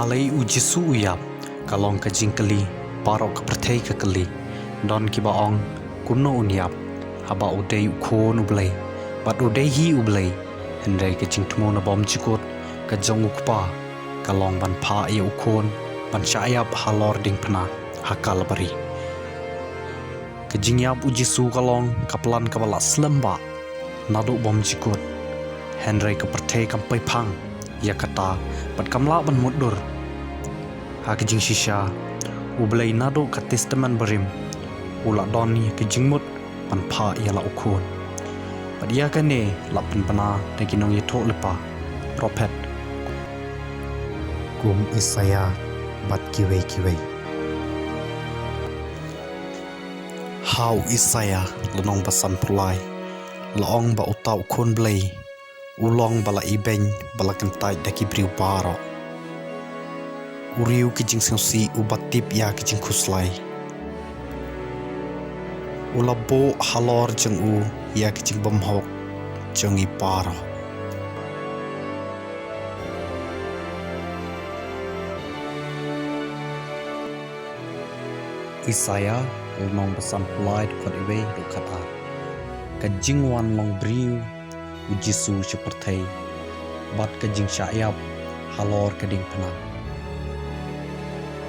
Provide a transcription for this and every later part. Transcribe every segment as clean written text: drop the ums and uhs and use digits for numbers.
balai u Jisu uyap kalong ka jingkeli parok ka perthei ka keli don ki baong kunno unyap haba udei ukhon ublei bat udei hi ublei hendai ka jingtmo na bom chikot ka Jong ukpa kalong ban pha ye ukhon ban chayap halor ding phna hakal bari ka jingyap u Jisu kalong kaplan kabala slamba nadu bom chikot hendai ka perthei kampai phang ya kata bat kamla ban mudur ha ka jing shisha ublei nado ka testament berim ula doni ka jingmut pan pha yala ukhon bat ya ka ne lapan pana de kinong ye thok lepa prophet kum Isaya bat kiwei how Isaya lonong basan pulai laong ba utau khon blei ulong bala ibeng bala kentai daki briu paro uriu ki jing si ubatip ya ki jing khuslai ulabo halor jeng u ya ki jing bom hok jeng i paro Isaya lonong basan pulai kot iwe do kata ka jing wan long briu u Jisu seperti bat ka jing syayap halor ka ding pena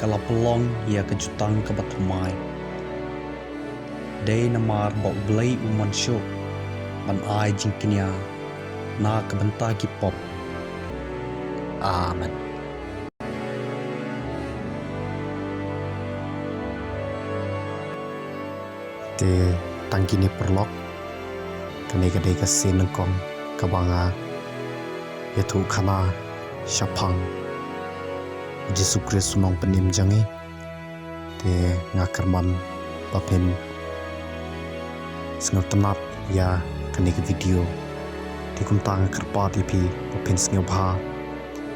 kala pelong ia ka jutang ka batumai dei namar ba blai u mansyo ban ai jing kinya na ka benta ki pop amen te tangkini perlok kadai ka sin kong kabanga yathu khana shaphang Jisu Kristus nong penim jangi te nga Kyrmen bapin sengal tenap ya kani ke video di kumtang kerpa TV bapin sengal bha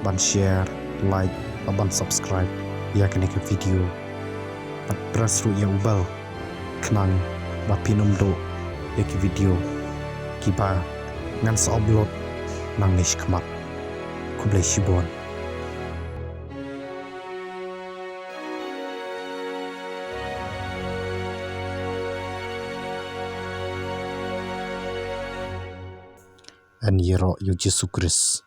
ban share like ban subscribe ya kani ke video bat press ru ya ubal kenang bapin umdo ya ke video kiba ngan sa upload nang nish khamat kublai shibun and yero yu Jisu Kristus